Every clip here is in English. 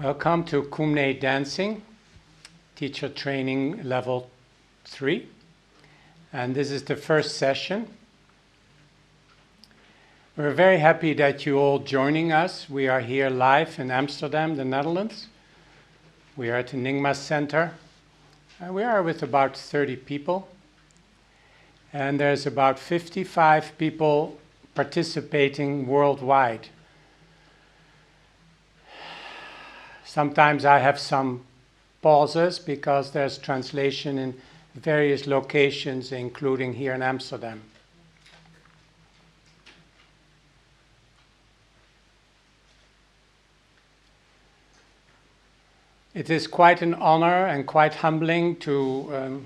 Welcome to Kumne Dancing, Teacher Training Level 3. And this is the first session. We're very happy that you all joining us. We are here live in Amsterdam, the Netherlands. We are at the Nyingma Center. And we are with about 30 people. And there's about 55 people participating worldwide. Sometimes I have some pauses because there's translation in various locations, including here in Amsterdam. It is quite an honor and quite humbling to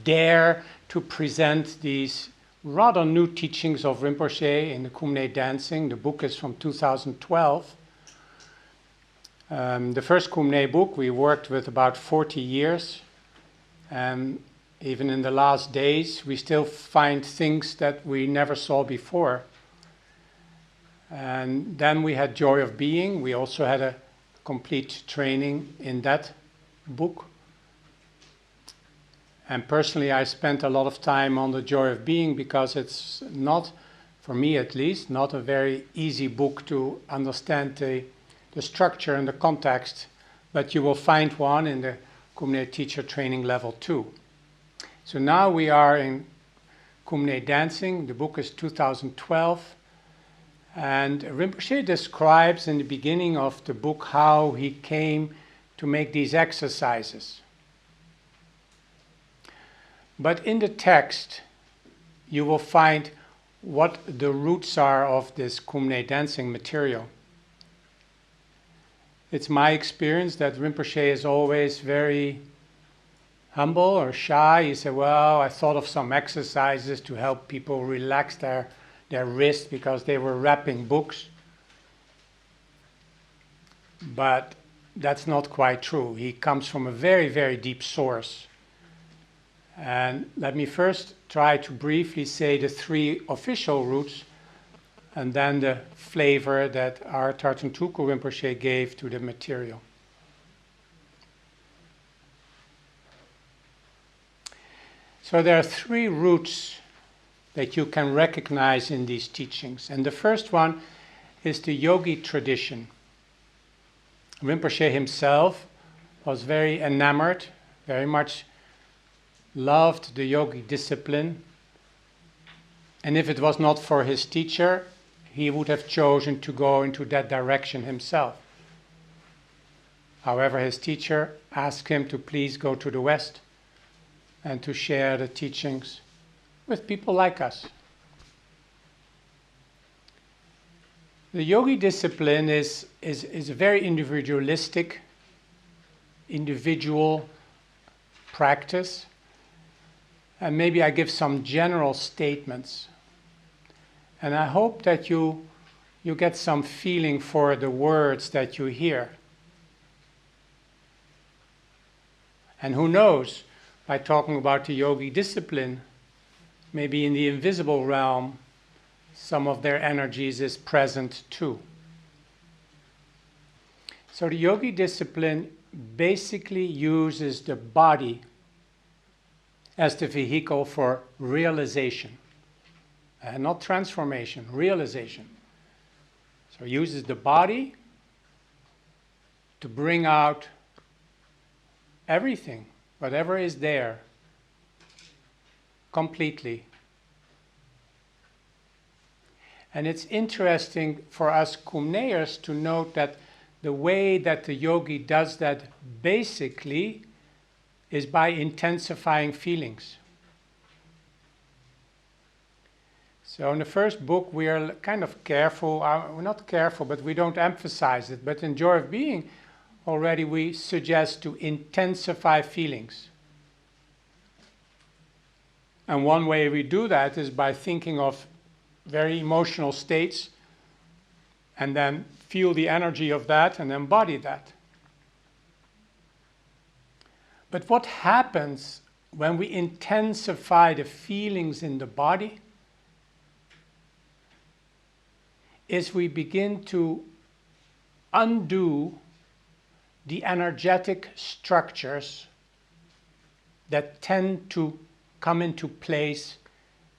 dare to present these rather new teachings of Rinpoche in the Kumne Dancing. The book is from 2012. The first Kumne book we worked with about 40 years, and even in the last days we still find things that we never saw before. And then we had Joy of Being. We also had a complete training in that book. And personally I spent a lot of time on the Joy of Being because it's not, for me at least, not a very easy book to understand the structure and the context, but you will find one in the Kumne Teacher Training Level 2. So now we are in Kumne Dancing. The book is 2012, and Rinpoche describes in the beginning of the book how he came to make these exercises. But in the text you will find what the roots are of this Kumne Dancing material. It's my experience that Rinpoche is always very humble or shy. He said, well, I thought of some exercises to help people relax their wrists because they were wrapping books. But that's not quite true. He comes from a very, very deep source. And let me first try to briefly say the three official roots and then the flavor that our Tartan Tuku Rinpoche gave to the material. So there are three roots that you can recognize in these teachings. And the first one is the yogi tradition. Rinpoche himself was very enamored, very much loved the yogi discipline. And if it was not for his teacher, he would have chosen to go into that direction himself. However, his teacher asked him to please go to the West and to share the teachings with people like us. The yogi discipline is a very individualistic, individual practice. And maybe I give some general statements. And I hope that you get some feeling for the words that you hear. And who knows, by talking about the yogi discipline, maybe in the invisible realm, some of their energies is present too. So the yogi discipline basically uses the body as the vehicle for realization. Not transformation, realization. So it uses the body to bring out everything, whatever is there, completely. And it's interesting for us Kumneers to note that the way that the yogi does that basically is by intensifying feelings. So in the first book we are kind of careful, we're not careful, but we don't emphasize it. But in Joy of Being already we suggest to intensify feelings. And one way we do that is by thinking of very emotional states and then feel the energy of that and embody that. But what happens when we intensify the feelings in the body is we begin to undo the energetic structures that tend to come into place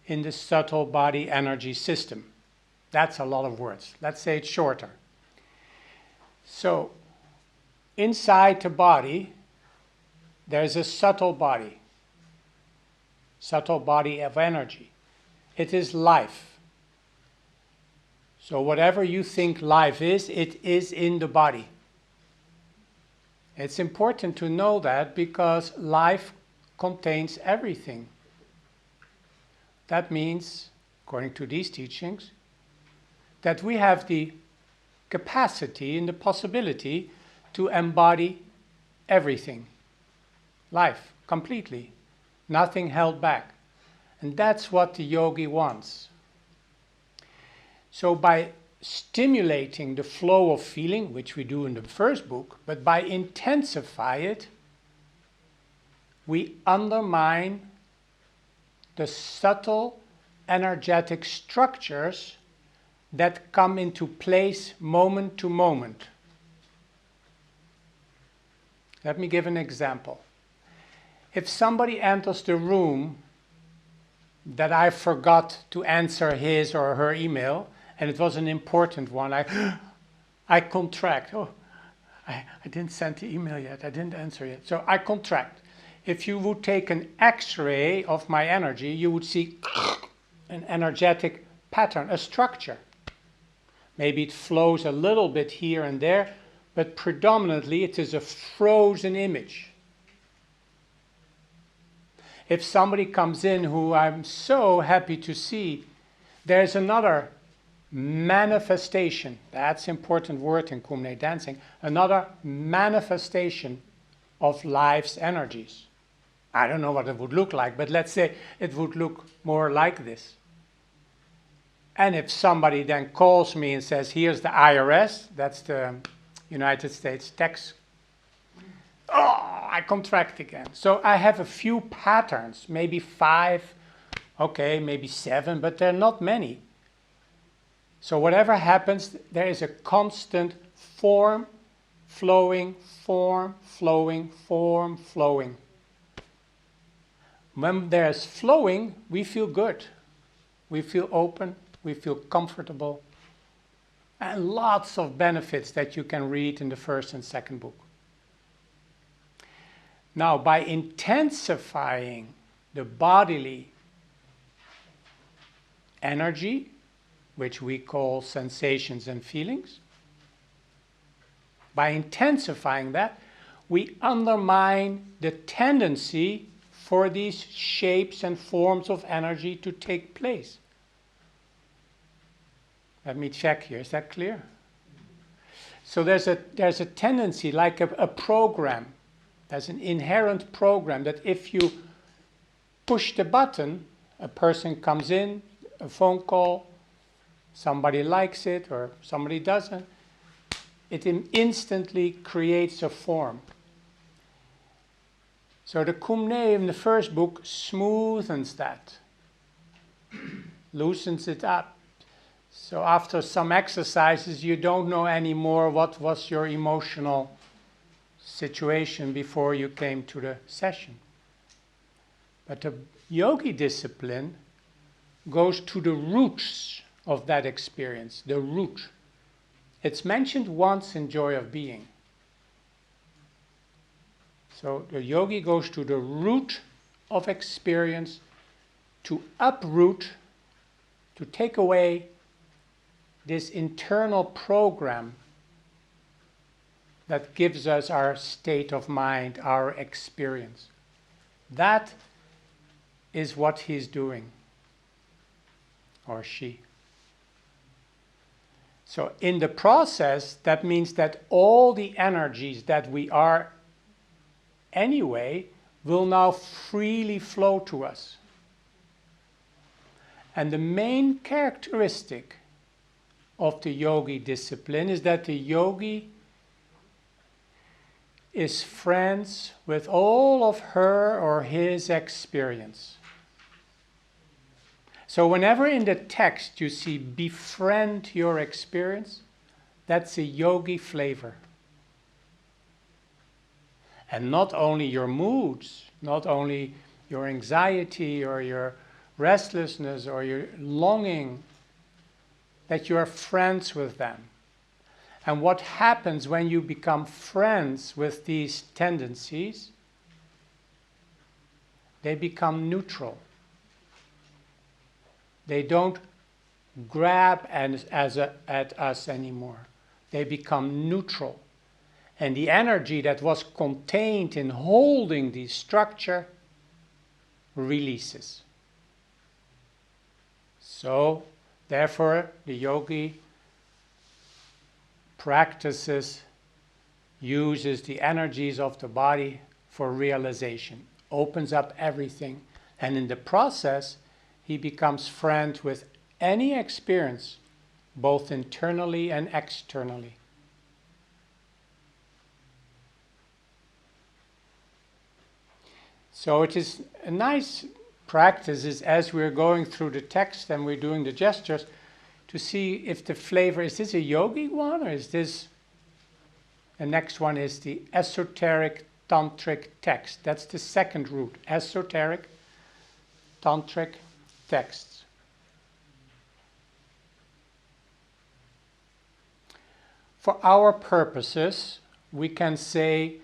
in the subtle body energy system. That's a lot of words. Let's say it shorter. So, inside the body, there's a subtle body of energy. It is life. So whatever you think life is, it is in the body. It's important to know that because life contains everything. That means, according to these teachings, that we have the capacity and the possibility to embody everything. Life, completely. Nothing held back. And that's what the yogi wants. So by stimulating the flow of feeling, which we do in the first book, but by intensify it, we undermine the subtle energetic structures that come into place moment to moment. Let me give an example. If somebody enters the room that I forgot to answer his or her email, and it was an important one, I contract. Oh, I didn't send the email yet, I didn't answer yet. So I contract. If you would take an X-ray of my energy, you would see an energetic pattern, a structure. Maybe it flows a little bit here and there, but predominantly it is a frozen image. If somebody comes in who I'm so happy to see, there's another manifestation. That's an important word in Kumne dancing. Another manifestation of life's energies. I don't know what it would look like, but let's say it would look more like this. And if somebody then calls me and says, here's the IRS, that's the United States tax, I contract again. So I have a few patterns, maybe 5, okay, maybe 7, but they're not many. So whatever happens, there is a constant form flowing, form flowing, form flowing. When there's flowing, we feel good. We feel open, we feel comfortable, and lots of benefits that you can read in the first and second book. Now, by intensifying the bodily energy, which we call sensations and feelings, by intensifying that, we undermine the tendency for these shapes and forms of energy to take place. Let me check here, is that clear? So there's a tendency, like a program, there's an inherent program that if you push the button, a person comes in, a phone call, somebody likes it or somebody doesn't, it instantly creates a form. So the Kumne in the first book smoothens that, loosens it up. So after some exercises, you don't know anymore what was your emotional situation before you came to the session. But the yogi discipline goes to the roots of that experience, the root. It's mentioned once in Joy of Being. So the yogi goes to the root of experience to uproot, to take away this internal program that gives us our state of mind, our experience. That is what he's doing, or she. So in the process, that means that all the energies that we are anyway will now freely flow to us. And the main characteristic of the yogi discipline is that the yogi is friends with all of her or his experience. So whenever in the text you see befriend your experience, that's a yogi flavor. And not only your moods, not only your anxiety or your restlessness or your longing, that you are friends with them. And what happens when you become friends with these tendencies? They become neutral. They don't grab at us anymore. They become neutral. And the energy that was contained in holding the structure releases. So, therefore, the yogi uses the energies of the body for realization, opens up everything, and in the process, he becomes friend with any experience, both internally and externally. So it is a nice practice is as we're going through the text and we're doing the gestures to see if the flavor, is this a yogic one or is this, the next one is the esoteric tantric text. That's the second root, esoteric tantric texts. For our purposes, we can say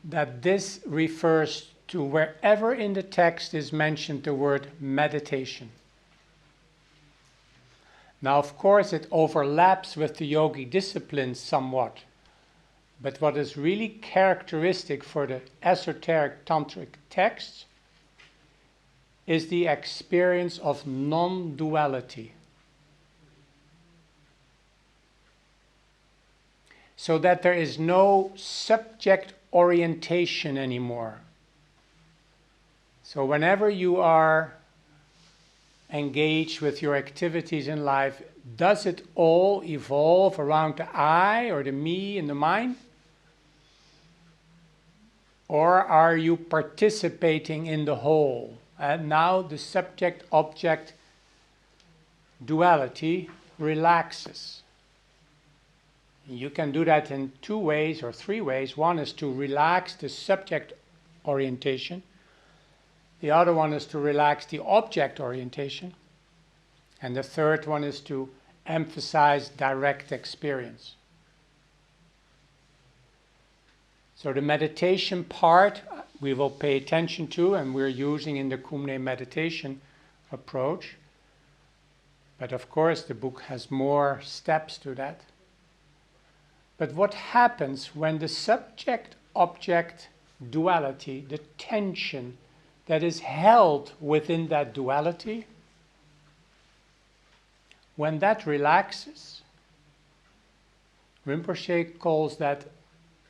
that this refers to wherever in the text is mentioned the word meditation. Now, of course, it overlaps with the yogic disciplines somewhat, but what is really characteristic for the esoteric tantric texts is the experience of non-duality. So that there is no subject orientation anymore. So whenever you are engaged with your activities in life, does it all evolve around the I or the me and the mine? Or are you participating in the whole? And now the subject-object duality relaxes. You can do that in 2 ways or 3 ways. One is to relax the subject orientation. The other one is to relax the object orientation. And the third one is to emphasize direct experience. So the meditation part we will pay attention to, and we're using in the Kumne meditation approach. But of course the book has more steps to that. But what happens when the subject-object duality, the tension that is held within that duality, when that relaxes, Rinpoche calls that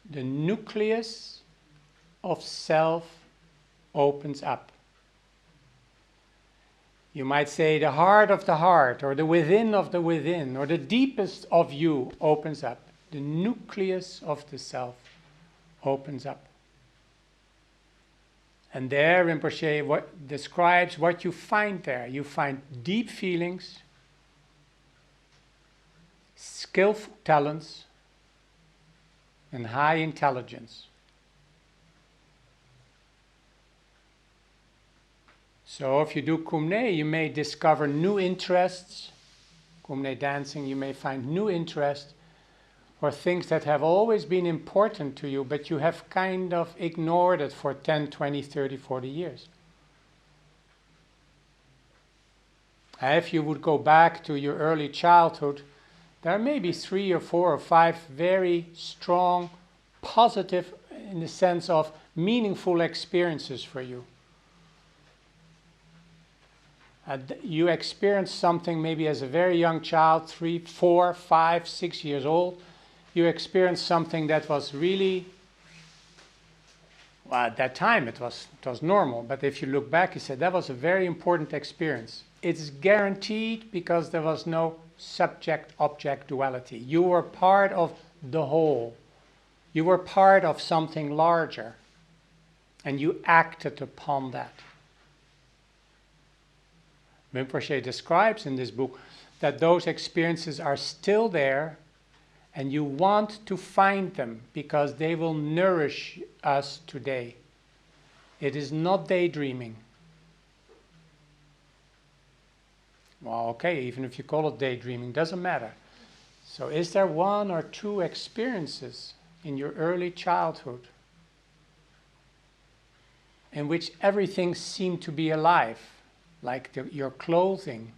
the nucleus of self opens up. You might say the heart of the heart, or the within of the within, or the deepest of you opens up. The nucleus of the self opens up. And there Rinpoche describes what you find there. You find deep feelings, skillful talents, and high intelligence. So if you do Kumne, you may discover new interests. Kumne dancing, you may find new interests or things that have always been important to you, but you have kind of ignored it for 10, 20, 30, 40 years. If you would go back to your early childhood, there may be 3 or 4 or 5 very strong, positive, in the sense of meaningful experiences for you. You experienced something maybe as a very young child, 3, 4, 5, 6 years old. You experienced something that was really, well, at that time it was normal, but if you look back, you said that was a very important experience. It's guaranteed because there was no subject-object duality. You were part of the whole. You were part of something larger, and you acted upon that. Rinpoche describes in this book that those experiences are still there, And you want to find them because they will nourish us today. It is not daydreaming. Well, okay, even if you call it daydreaming, doesn't matter. So is there one or two experiences in your early childhood in which everything seemed to be alive, like your clothing?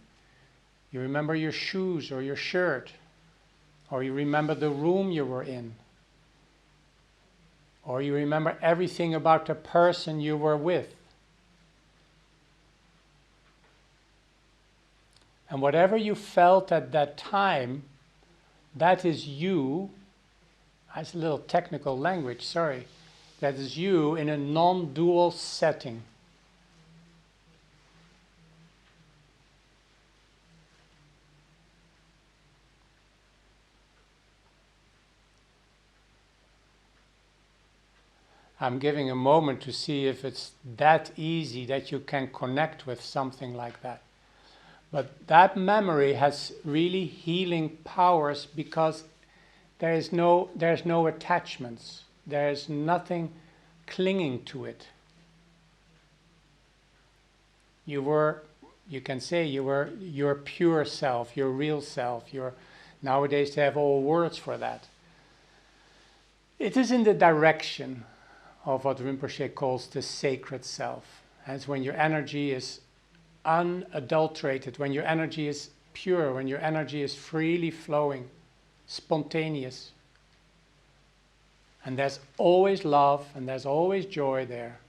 You remember your shoes or your shirt, or you remember the room you were in, or you remember everything about the person you were with. And whatever you felt at that time, that is you. That's a little technical language, sorry. That is you in a non-dual setting. I'm giving a moment to see if it's that easy that you can connect with something like that. But that memory has really healing powers because there's no attachments. There's nothing clinging to it. You can say you were your pure self, your real self. Nowadays they have all words for that. It is in the direction of what Rinpoche calls the sacred self. That's when your energy is unadulterated, when your energy is pure, when your energy is freely flowing, spontaneous. And there's always love and there's always joy there.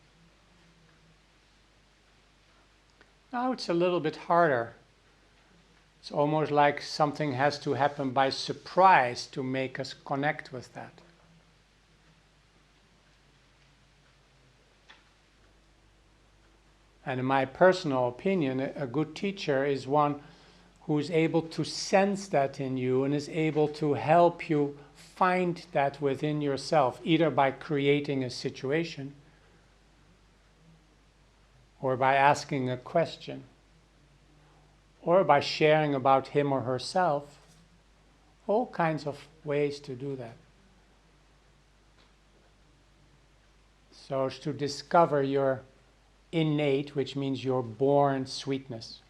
Now it's a little bit harder. It's almost like something has to happen by surprise to make us connect with that. And in my personal opinion, a good teacher is one who is able to sense that in you and is able to help you find that within yourself, either by creating a situation or by asking a question or by sharing about him or herself. All kinds of ways to do that. So it's to discover your innate, which means your born sweetness.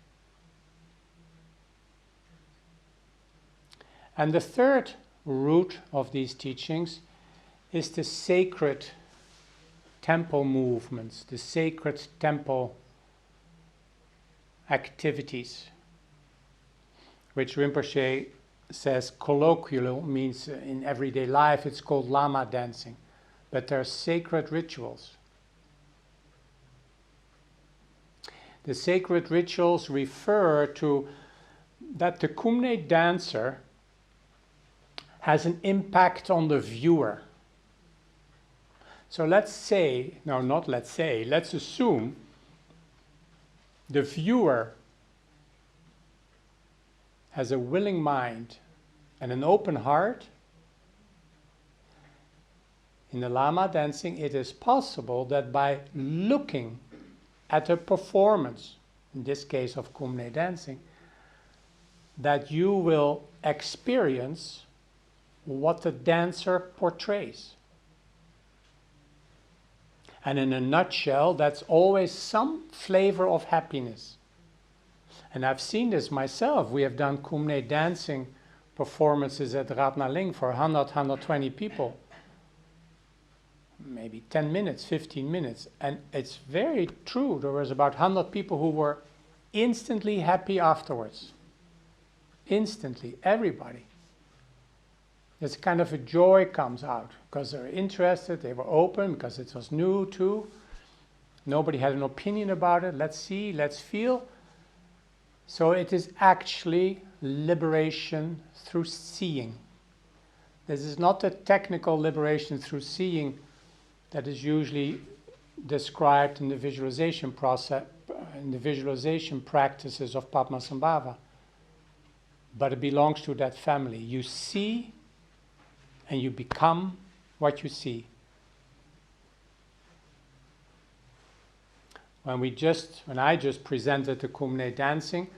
And the third root of these teachings is the sacred temple movements, the sacred temple activities, which Rinpoche says colloquial means in everyday life it's called lama dancing, but they're sacred rituals. The sacred rituals refer to that the Kumne dancer has an impact on the viewer. So let's assume the viewer has a willing mind and an open heart. In the Lama dancing, it is possible that by looking at a performance, in this case of Kumne dancing, that you will experience what the dancer portrays. And in a nutshell, that's always some flavor of happiness. And I've seen this myself. We have done Kumne dancing performances at Ratnaling for 100, 120 people. Maybe 10 minutes, 15 minutes. And it's very true. There was about 100 people who were instantly happy afterwards. Instantly, everybody. This kind of a joy comes out because they're interested, they were open, because it was new too. Nobody had an opinion about it. Let's see, let's feel. So it is actually liberation through seeing. This is not a technical liberation through seeing that is usually described in the visualization process, in the visualization practices of Padmasambhava. But it belongs to that family. You see and you become what you see. When I just presented the Kumne dancing,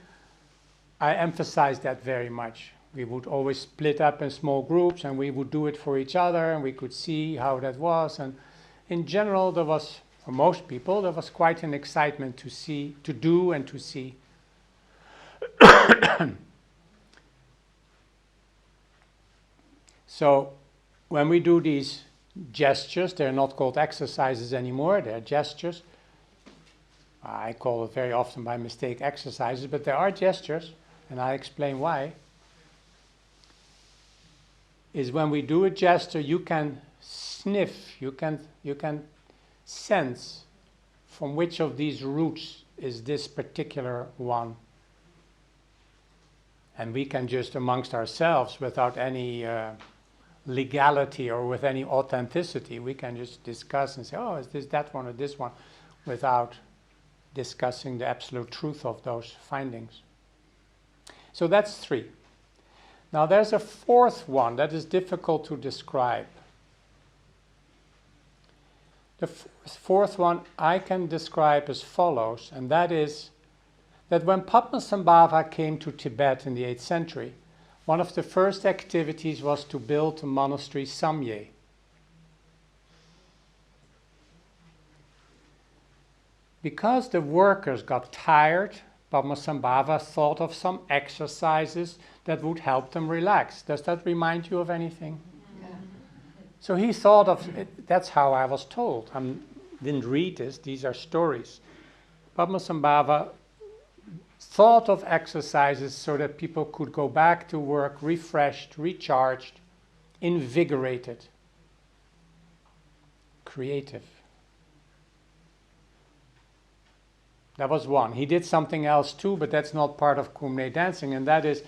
I emphasized that very much. We would always split up in small groups and we would do it for each other and we could see how that was. And in general, there was, for most people, there was quite an excitement to see, to do and to see. So when we do these gestures, they're not called exercises anymore, they're gestures. I call it very often by mistake exercises, but there are gestures, and I explain why. Is when we do a gesture, you can sniff, you can sense from which of these roots is this particular one. And we can just amongst ourselves, without any legality or with any authenticity, we can just discuss and say, oh, is this that one or this one, without discussing the absolute truth of those findings. So that's 3. Now there's a 4th one that is difficult to describe. The 4th one I can describe as follows, and that is that when Padmasambhava came to Tibet in the 8th century, one of the first activities was to build a monastery Samye. Because the workers got tired, Padmasambhava thought of some exercises that would help them relax. Does that remind you of anything? Yeah. So he thought of it, that's how I was told. I didn't read this, these are stories. Padmasambhava thought of exercises so that people could go back to work refreshed, recharged, invigorated, creative. That was one. He did something else too, but that's not part of Kumne dancing, and that is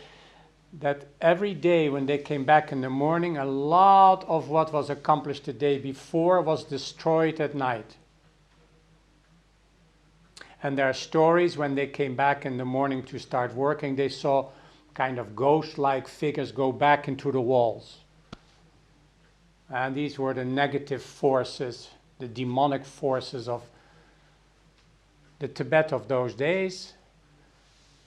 that every day when they came back in the morning, a lot of what was accomplished the day before was destroyed at night. And there are stories when they came back in the morning to start working, they saw kind of ghost-like figures go back into the walls. And these were the negative forces, the demonic forces of the Tibet of those days.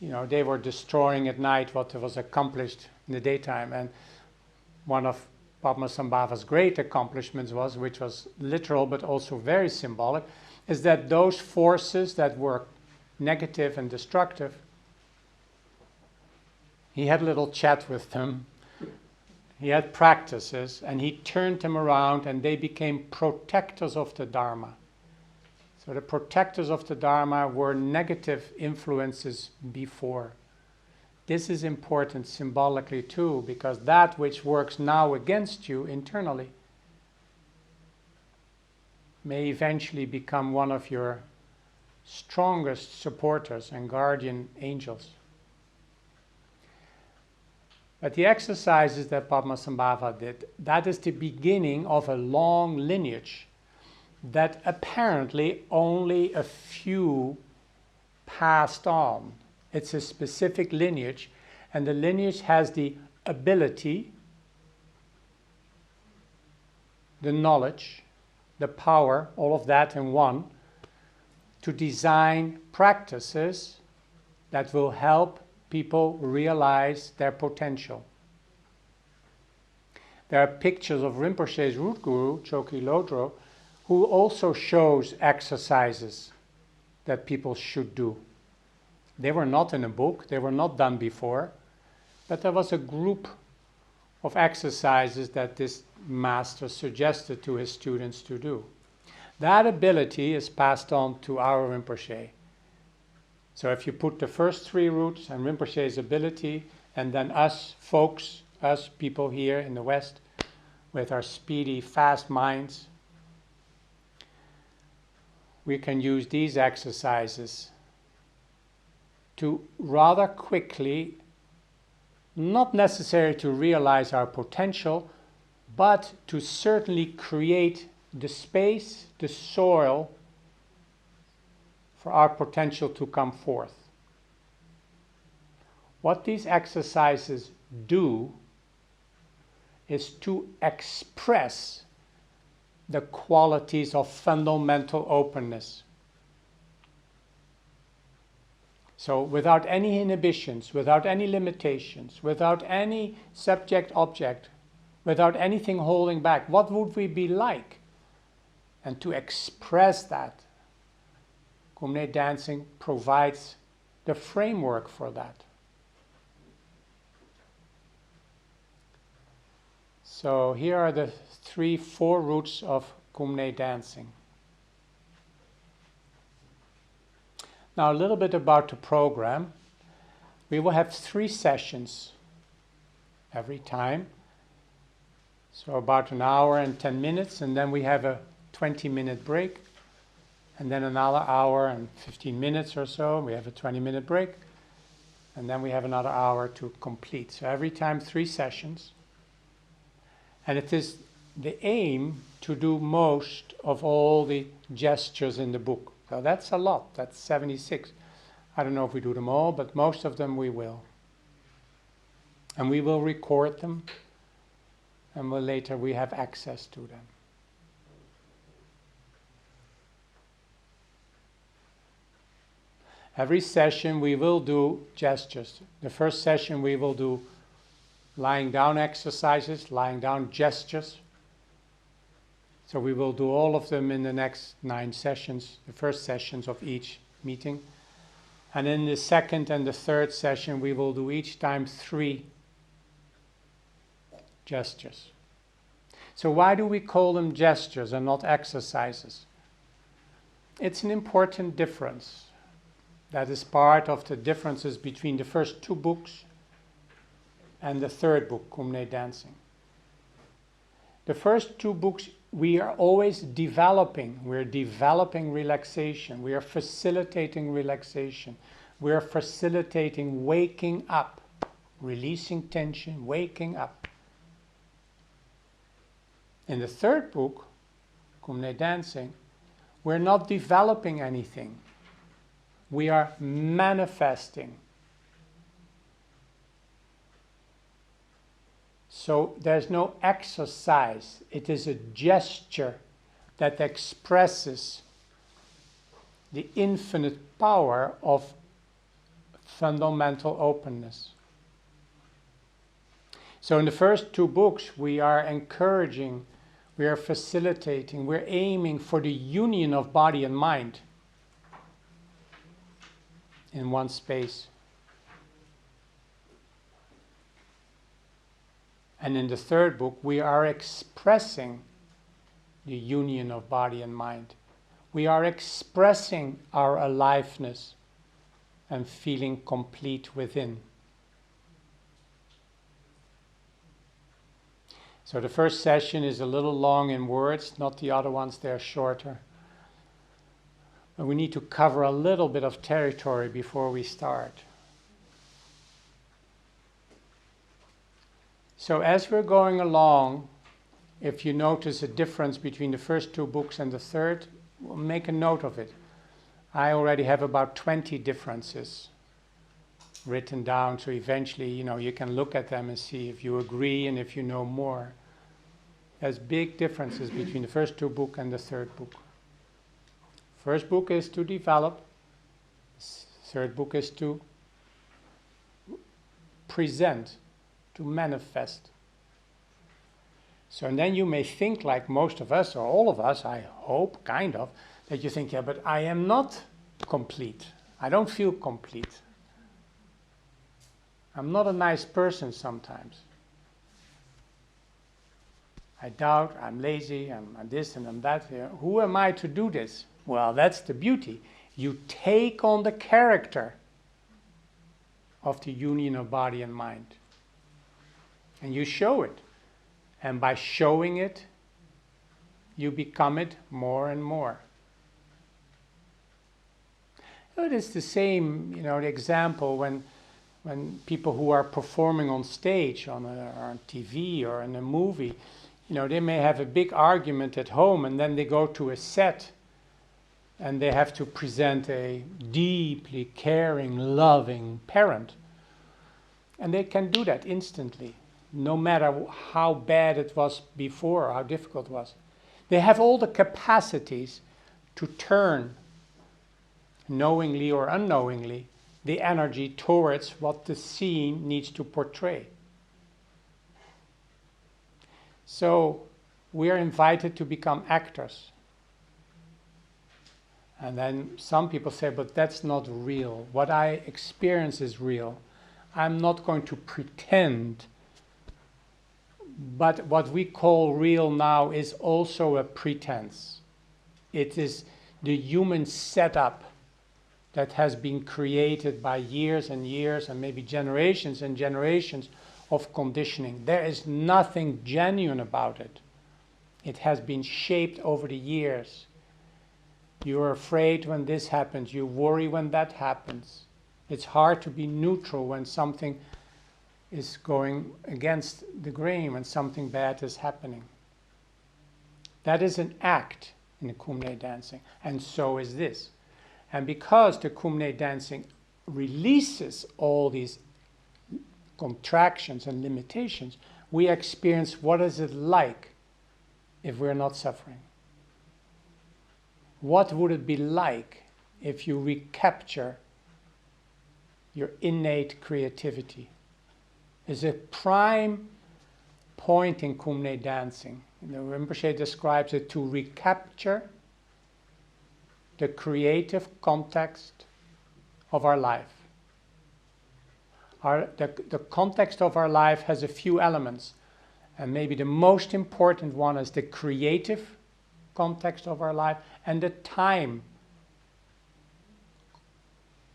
You know, they were destroying at night what was accomplished in the daytime. And one of Padmasambhava's great accomplishments was, which was literal but also very symbolic, is that those forces that were negative and destructive, he had a little chat with them, he had practices, and he turned them around and they became protectors of the Dharma. So the protectors of the Dharma were negative influences before. This is important symbolically too, because that which works now against you internally may eventually become one of your strongest supporters and guardian angels. But the exercises that Padmasambhava did, that is the beginning of a long lineage that apparently only a few passed on. It's a specific lineage, and the lineage has the ability, the knowledge, the power, all of that in one, to design practices that will help people realize their potential. There are pictures of Rinpoche's root guru, Choki Lodro, who also shows exercises that people should do. They were not in a book, they were not done before, but there was a group of exercises that this master suggested to his students to do. That ability is passed on to our Rinpoche. So if you put the first 3 roots and Rinpoche's ability, and then us folks, us people here in the West, with our speedy, fast minds, we can use these exercises to rather quickly, not necessarily to realize our potential, but to certainly create the space, the soil for our potential to come forth. What these exercises do is to express the qualities of fundamental openness. So without any inhibitions, without any limitations, without any subject-object, without anything holding back, what would we be like? And to express that, Kumne dancing provides the framework for that. So here are the 4 roots of Kumne dancing. Now a little bit about the program. We will have 3 sessions every time. So about an hour and 10 minutes, and then we have a 20-minute break, and then another hour and 15 minutes or so. We have a 20-minute break, and then we have another hour to complete. So every time 3 sessions. And it is the aim to do most of all the gestures in the book. So that's a lot. That's 76. I don't know if we do them all, but most of them we will. And we will record them, and later we have access to them. Every session we will do gestures. The first session we will do lying down exercises, lying down gestures. So we will do all of them in the next 9 sessions, the first sessions of each meeting. And in the second and the third session we will do each time 3 gestures. So why do we call them gestures and not exercises? It's an important difference. That is part of the differences between the first 2 books and the third book, Kumne Dancing. The first 2 books we are always developing. We're developing relaxation. We are facilitating relaxation. We are facilitating waking up, releasing tension, waking up. In the third book, Kumne Dancing, we're not developing anything. We are manifesting. So there's no exercise. It is a gesture that expresses the infinite power of fundamental openness. So in the first 2 books, we are encouraging, we are facilitating, we're aiming for the union of body and mind in one space. And in the third book, we are expressing the union of body and mind. We are expressing our aliveness and feeling complete within. So the first session is a little long in words, not the other ones, they're shorter. But we need to cover a little bit of territory before we start. So as we're going along, if you notice a difference between the first 2 books and the third, we'll make a note of it. I already have about 20 differences written down, so eventually, you can look at them and see if you agree and if you know more. There's big differences between the first 2 books and the third book. First book is to develop. Third book is to present, to manifest. So and then you may think, like most of us, or all of us, I hope, kind of, that you think, yeah, but I am not complete. I don't feel complete. I'm not a nice person sometimes. I doubt, I'm lazy, I'm this and I'm that. Who am I to do this? Well, that's the beauty. You take on the character of the union of body and mind. And you show it. And by showing it, you become it more and more. It is the same, the example when people who are performing on stage, or on TV or in a movie, they may have a big argument at home and then they go to a set and they have to present a deeply caring, loving parent. And they can do that instantly, no matter how bad it was before or how difficult it was. They have all the capacities to turn, knowingly or unknowingly, the energy towards what the scene needs to portray. So we are invited to become actors. And then some people say, but that's not real. What I experience is real. I'm not going to pretend. But what we call real now is also a pretense. It is the human setup that has been created by years and years and maybe generations and generations of conditioning. There is nothing genuine about it. It has been shaped over the years. You're afraid when this happens. You worry when that happens. It's hard to be neutral when something is going against the grain, when something bad is happening. That is an act in the Kumne dancing, and so is this. And because the Kumne dancing releases all these contractions and limitations, we experience what is it like if we're not suffering. What would it be like if you recapture your innate creativity? Is a prime point in Kumne dancing. Rinpoche describes it to recapture the creative context of our life. The context of our life has a few elements, and maybe the most important one is the creative context of our life and the time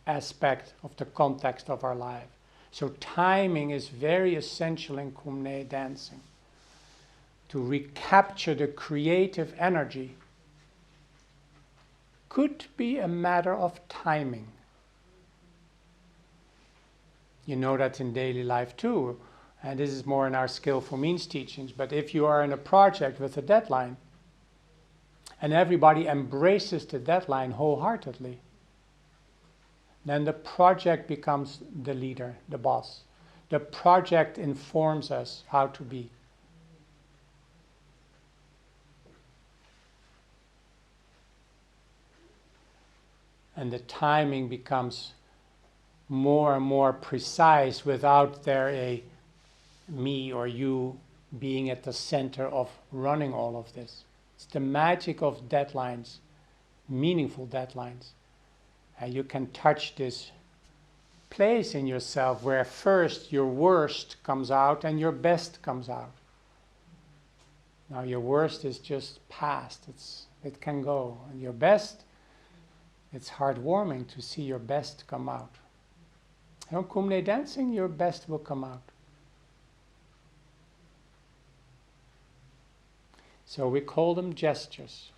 aspect of the context of our life. So timing is very essential in Kumne dancing. To recapture the creative energy could be a matter of timing. You know that in daily life too, and this is more in our skillful means teachings, but if you are in a project with a deadline, and everybody embraces the deadline wholeheartedly, then the project becomes the leader, the boss. The project informs us how to be. And the timing becomes more and more precise without there a me or you being at the center of running all of this. It's the magic of deadlines, meaningful deadlines. And you can touch this place in yourself where first your worst comes out and your best comes out. Now your worst is just past, it can go. And your best, it's heartwarming to see your best come out. In Kumne dancing, your best will come out. So we call them gestures.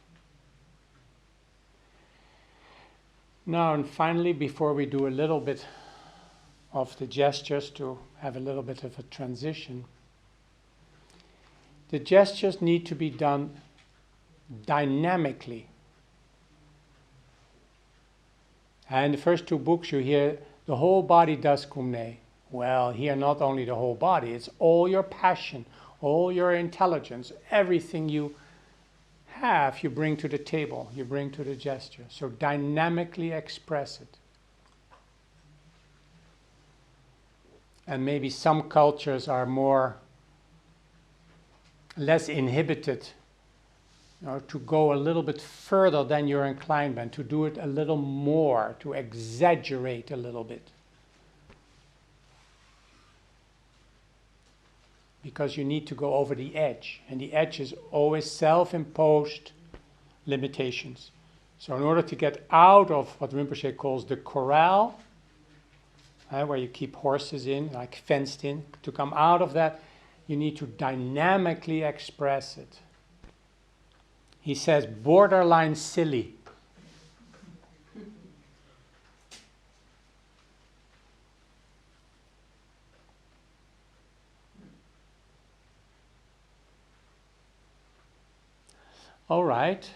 Now, and finally, before we do a little bit of the gestures to have a little bit of a transition, the gestures need to be done dynamically. And in the first two books you hear, the whole body does Kumne. Well, here not only the whole body, it's all your passion, all your intelligence, everything you have, you bring to the table, you bring to the gesture. So dynamically express it. And maybe some cultures are less inhibited, to go a little bit further than your inclined, to do it a little more, to exaggerate a little bit. Because you need to go over the edge, and the edge is always self-imposed limitations. So in order to get out of what Rinpoche calls the corral, where you keep horses in, like fenced in, to come out of that, you need to dynamically express it. He says borderline silly. All right.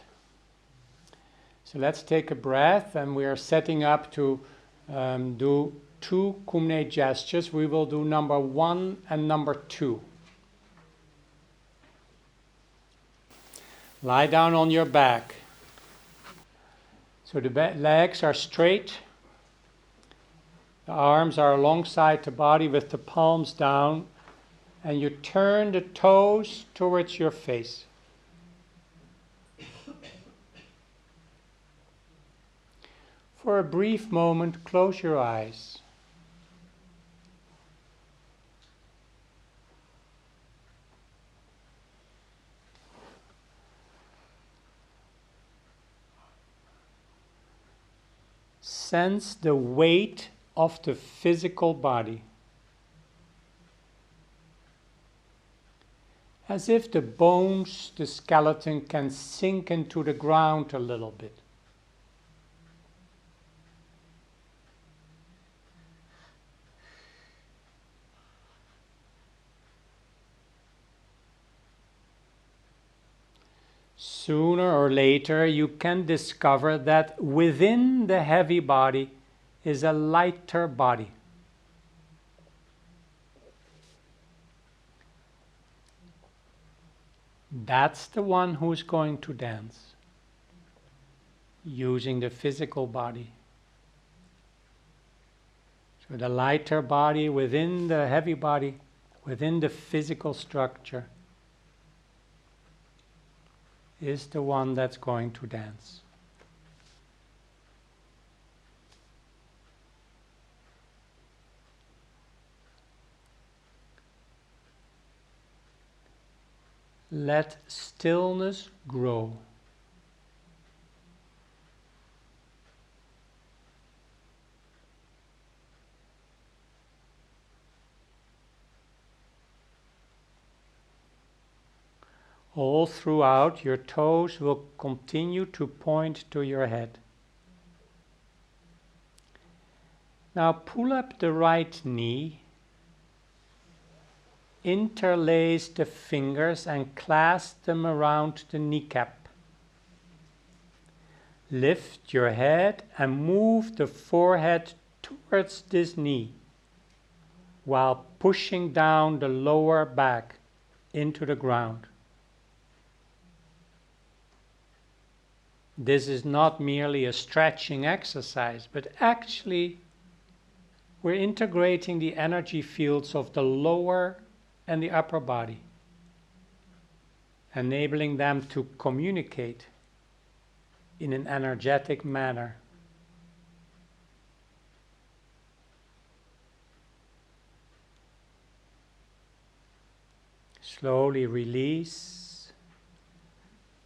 So let's take a breath, and we are setting up to do 2 Kumne gestures. We will do number 1 and number 2. Lie down on your back. So the legs are straight. The arms are alongside the body with the palms down, and you turn the toes towards your face. For a brief moment, close your eyes. Sense the weight of the physical body, as if the bones, the skeleton, can sink into the ground a little bit. Sooner or later, you can discover that within the heavy body is a lighter body. That's the one who's going to dance, using the physical body. So the lighter body within the heavy body, within the physical structure, is the one that's going to dance. Let stillness grow. All throughout, your toes will continue to point to your head. Now pull up the right knee, interlace the fingers and clasp them around the kneecap. Lift your head and move the forehead towards this knee, while pushing down the lower back into the ground. This is not merely a stretching exercise, but actually we're integrating the energy fields of the lower and the upper body, enabling them to communicate in an energetic manner. Slowly release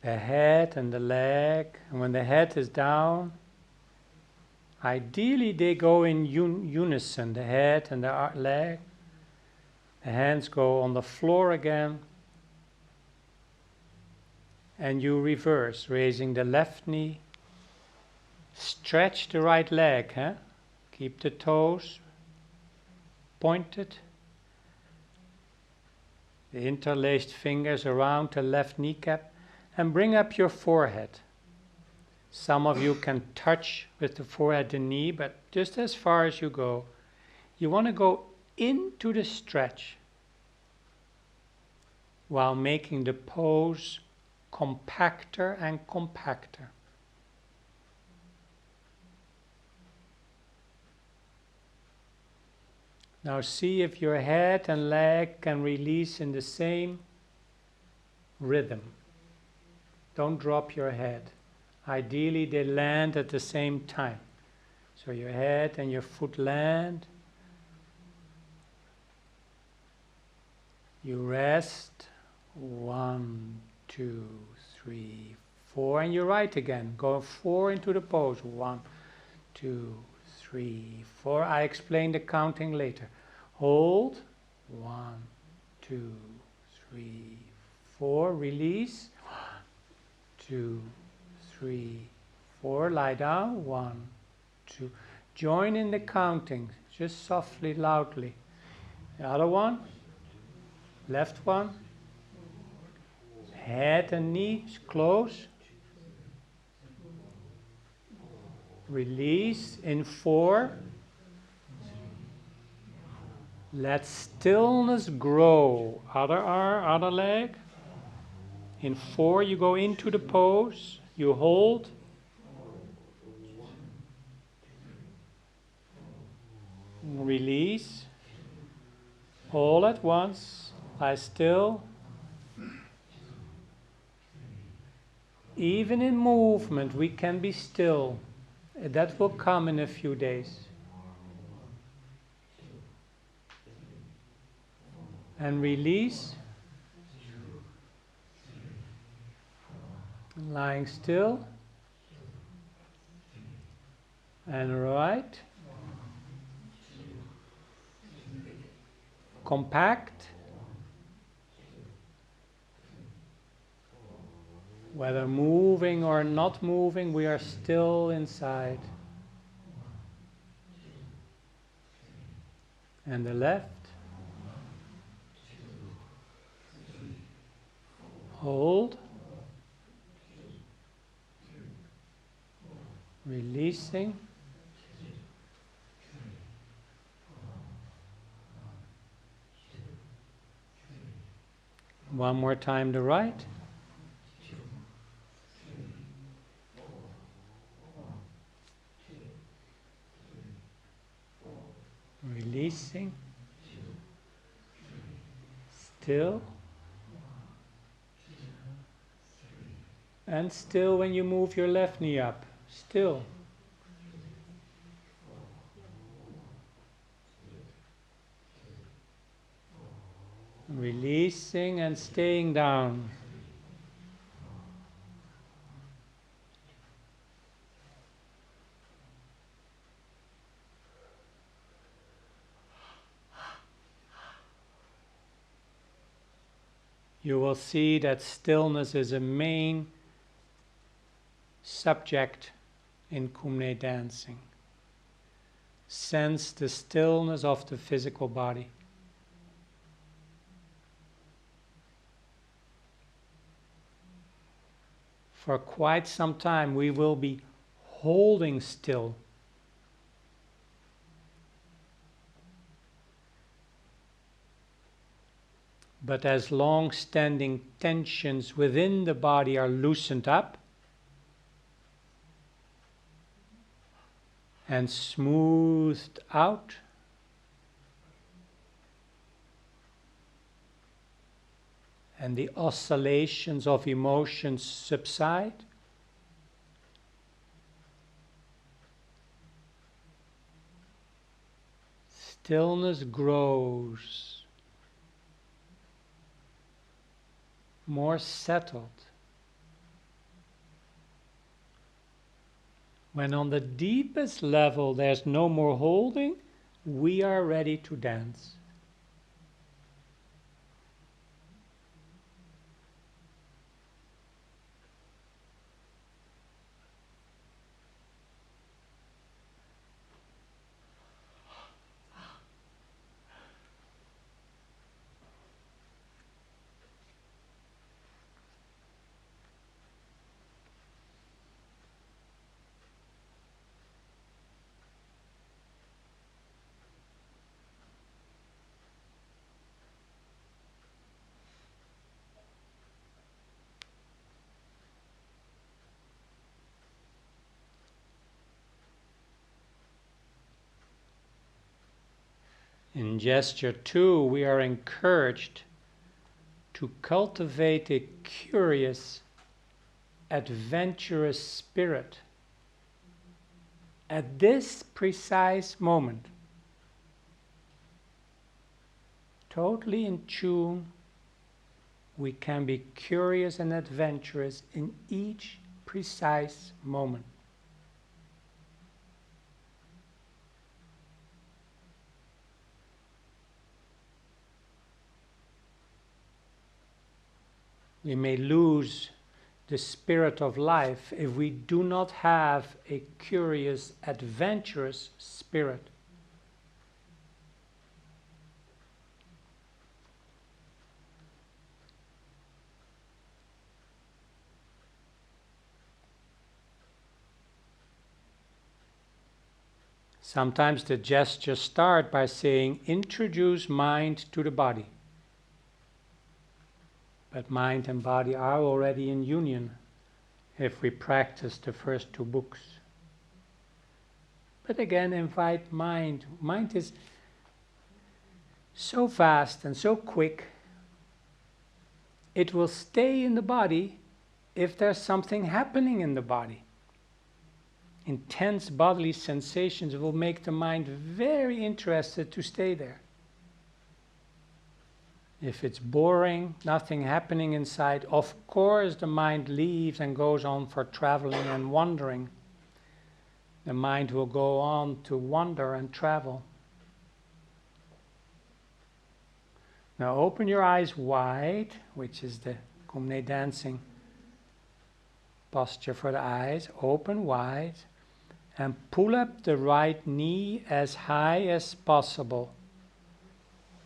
the head and the leg, and when the head is down, ideally they go in unison, the head and the leg. The hands go on the floor again, and you reverse, raising the left knee, stretch the right leg, keep the toes pointed, the interlaced fingers around the left kneecap, and bring up your forehead. Some of you can touch with the forehead the knee, but just as far as you go. You want to go into the stretch while making the pose compactor and compactor. Now see if your head and leg can release in the same rhythm. Don't drop your head. Ideally, they land at the same time. So your head and your foot land. You rest. 1, 2, 3, 4. And you're right again. Go 4 into the pose. 1, 2, 3, 4. I explain the counting later. Hold. 1, 2, 3, 4. Release. 2, 3, 4. Lie down. 1, 2. Join in the counting, just softly, loudly. The other one. Left one. Head and knees close. Release in 4. Let stillness grow. Other arm, other leg. In 4, you go into the pose. You hold. Release. All at once. Lie still. Even in movement, we can be still. That will come in a few days. And release. Lying still. And right. Compact. Whether moving or not moving, we are still inside. And the left. Hold. Releasing. One more time the right. Releasing. Still. And still when you move your left knee up. Still. Releasing and staying down. You will see that stillness is a main subject in Kumne dancing. Sense the stillness of the physical body. For quite some time we will be holding still. But as long-standing tensions within the body are loosened up and smoothed out, and the oscillations of emotions subside, stillness grows. More settled. When on the deepest level there's no more holding, we are ready to dance. In gesture 2, we are encouraged to cultivate a curious, adventurous spirit at this precise moment. Totally in tune, we can be curious and adventurous in each precise moment. We may lose the spirit of life if we do not have a curious, adventurous spirit. Sometimes the gestures start by saying, introduce mind to the body. But mind and body are already in union if we practice the first 2 books. But again, invite mind. Mind is so fast and so quick. It will stay in the body if there's something happening in the body. Intense bodily sensations will make the mind very interested to stay there. If it's boring, nothing happening inside, of course the mind leaves and goes on for traveling and wandering. The mind will go on to wander and travel. Now open your eyes wide, which is the Kumne dancing posture for the eyes. Open wide and pull up the right knee as high as possible.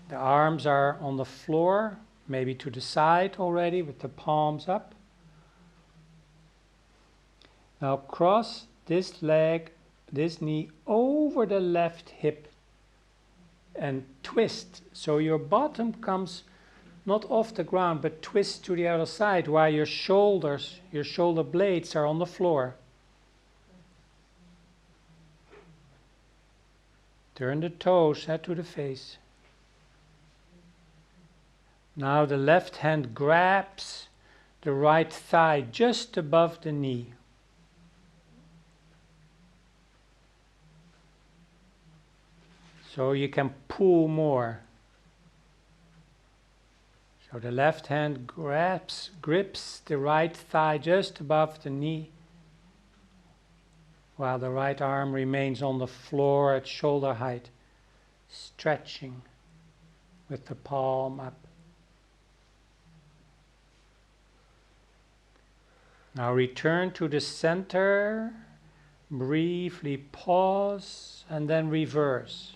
The arms are on the floor, maybe to the side already with the palms up. Now cross this leg, this knee over the left hip and twist. So your bottom comes not off the ground but twist to the other side while your shoulders, your shoulder blades are on the floor. Turn the toes head to the face. Now the left hand grabs the right thigh just above the knee. So you can pull more. So the left hand grips the right thigh just above the knee, while the right arm remains on the floor at shoulder height, stretching with the palm up. Now return to the center, briefly pause and then reverse.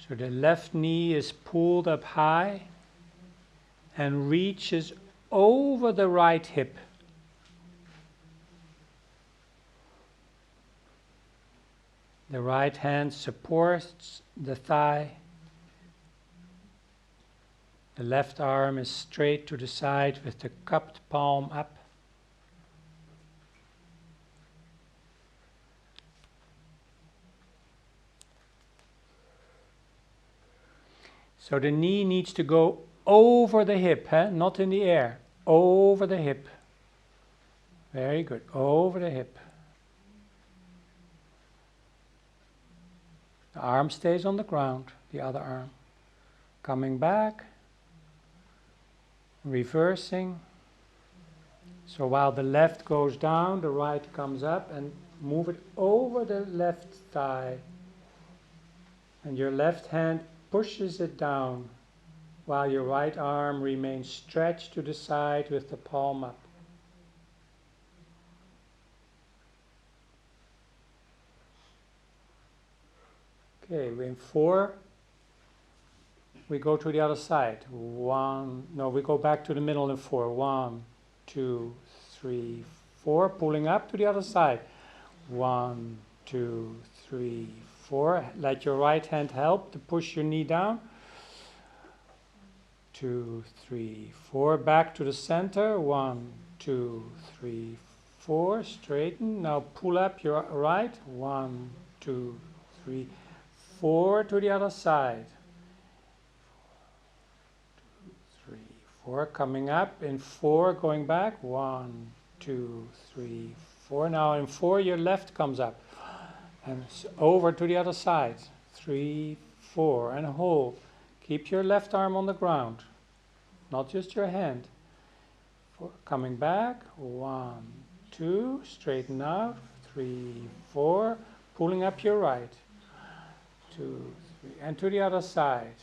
So the left knee is pulled up high and reaches over the right hip. The right hand supports the thigh. The left arm is straight to the side with the cupped palm up. So the knee needs to go over the hip, not in the air, over the hip. Very good, over the hip. The arm stays on the ground, the other arm. Coming back, reversing. So while the left goes down, the right comes up and move it over the left thigh. And your left hand pushes it down while your right arm remains stretched to the side with the palm up. Okay, in 4, we go to the other side. We go back to the middle in 4. 1, 2, 3, 4, pulling up to the other side. 1, 2, 3, 4. Let your right hand help to push your knee down. 2, 3, 4. Back to the center. 1, 2, 3, 4. Straighten. Now pull up your right. 1, 2, 3, 4 to the other side. 2, 3, 4. Coming up in 4, going back. 1, 2, 3, 4. Now in 4, your left comes up. And over to the other side. 3, 4. And hold. Keep your left arm on the ground. Not just your hand. 4. Coming back. 1, 2. Straighten out. 3, 4. Pulling up your right. 2, 3. And to the other side.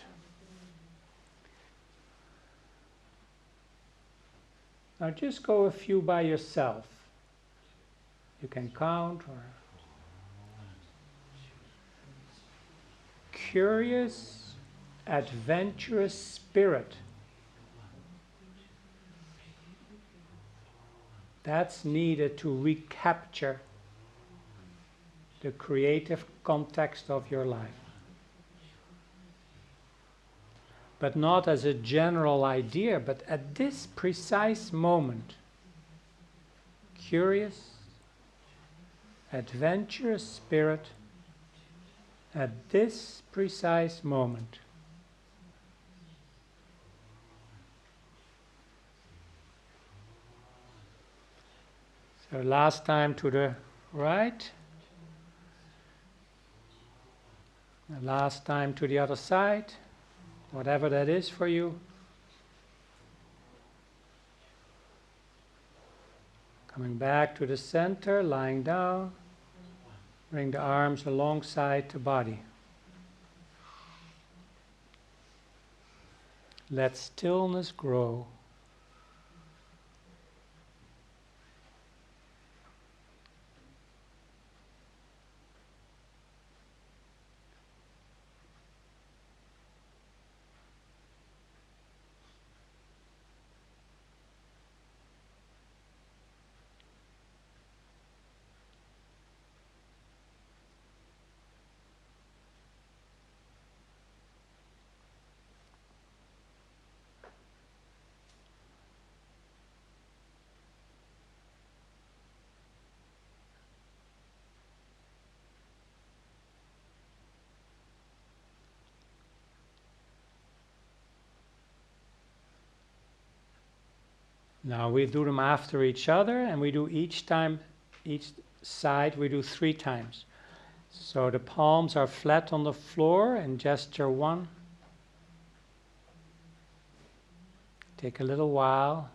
Now just go a few by yourself. You can count or... Curious, adventurous spirit. That's needed to recapture the creative context of your life. But not as a general idea, but at this precise moment. Curious, adventurous spirit at this precise moment. So last time to the right, the last time to the other side, whatever that is for you. Coming back to the center, lying down, bring the arms alongside the body. Let stillness grow. Now we do them after each other, and we do each side we do 3 times. So the palms are flat on the floor in gesture 1. Take a little while.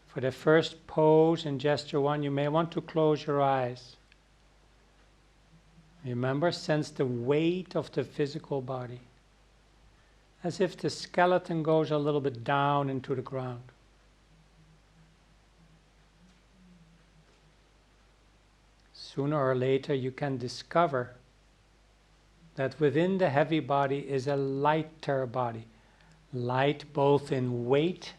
For the first pose in gesture 1, you may want to close your eyes. Remember, sense the weight of the physical body, as if the skeleton goes a little bit down into the ground. Sooner or later you can discover that within the heavy body is a lighter body, light both in weight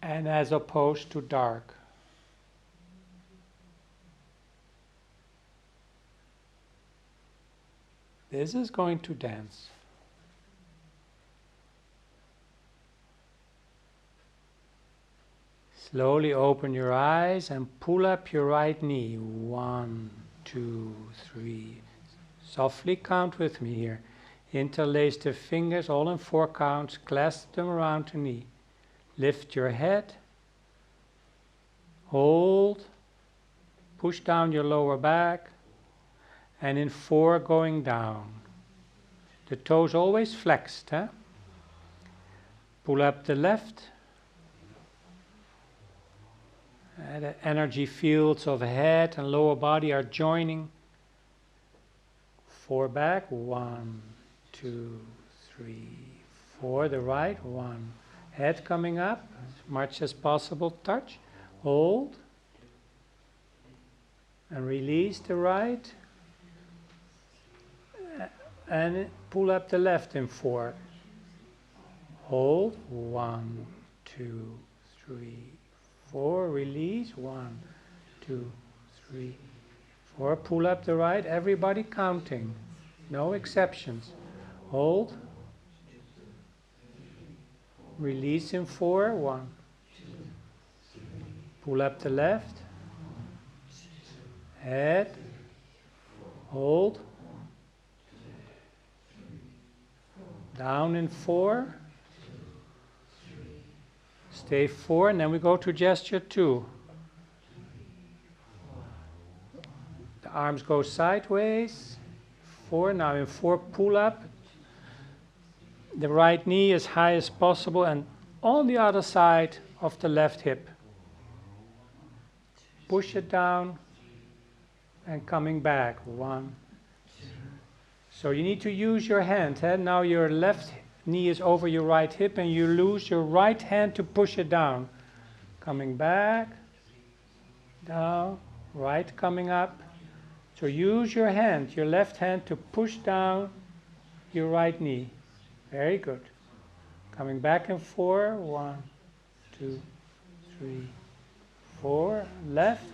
and as opposed to dark. This is going to dance. Slowly open your eyes and pull up your right knee. 1, 2, 3. Softly count with me here. Interlace the fingers all in 4 counts. Clasp them around the knee. Lift your head. Hold. Push down your lower back. And in 4 going down. The toes always flexed. Pull up the left. The energy fields of head and lower body are joining. 4 back. 1, 2, 3, 4. The right. 1. Head coming up as much as possible. Touch. Hold. And release the right. And pull up the left in 4. Hold. 1, 2, 3, 4. Release. 1, 2, 3, 4. Pull up the right. Everybody counting. No exceptions. Hold. Release in 4. 1. Pull up the left. Head. Hold. Down in 4. Stay 4, and then we go to gesture 2. The arms go sideways. 4. Now in 4, pull up. The right knee as high as possible and on the other side of the left hip. Push it down and coming back. 1. So you need to use your hand. Now your left knee is over your right hip and you lose your right hand to push it down. Coming back, down, right coming up. So use your hand, your left hand, to push down your right knee. Very good. Coming back in 4. 1, 2, 3, 4. Left.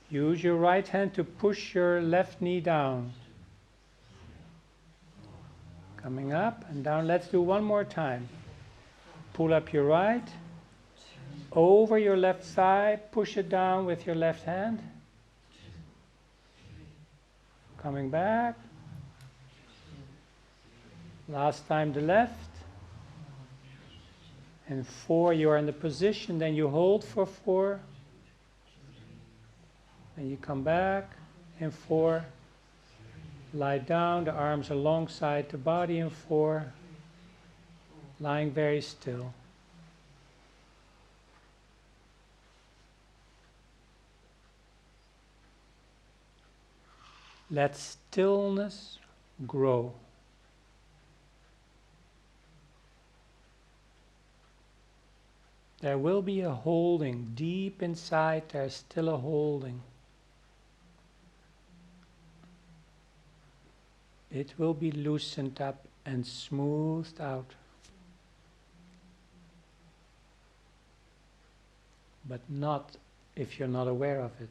Use your right hand to push your left knee down. Coming up and down. Let's do one more time. Pull up your right. Over your left side. Push it down with your left hand. Coming back. Last time the left. And 4, you are in the position, then you hold for 4. And you come back. And 4. Lie down, the arms alongside the body in 4. Lying very still. Let stillness grow. There will be a holding. Deep inside, there's still a holding. It will be loosened up and smoothed out. But not if you're not aware of it.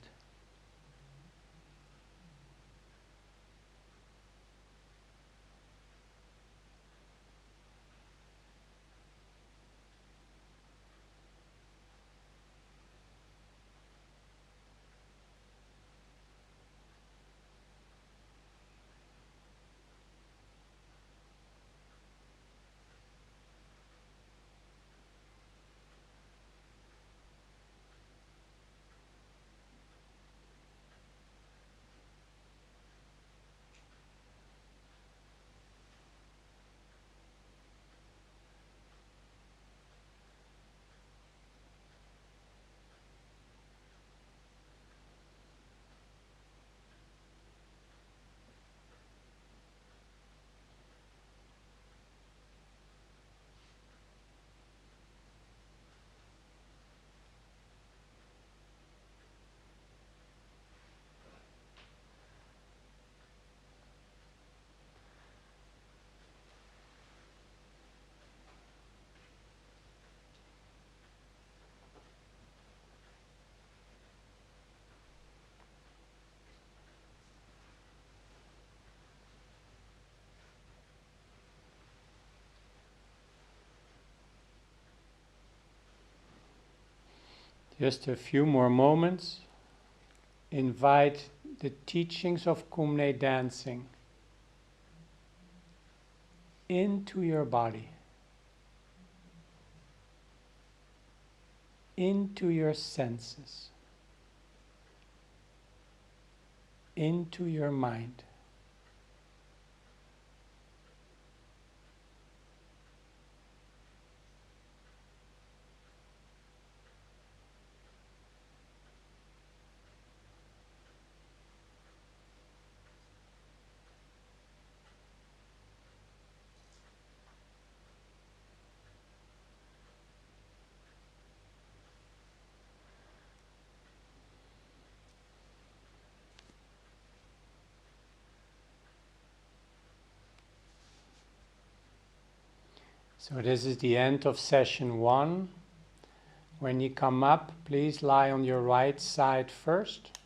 Just a few more moments. Invite the teachings of Kumne dancing into your body, into your senses, into your mind. So this is the end of session 1. When you come up, please lie on your right side first.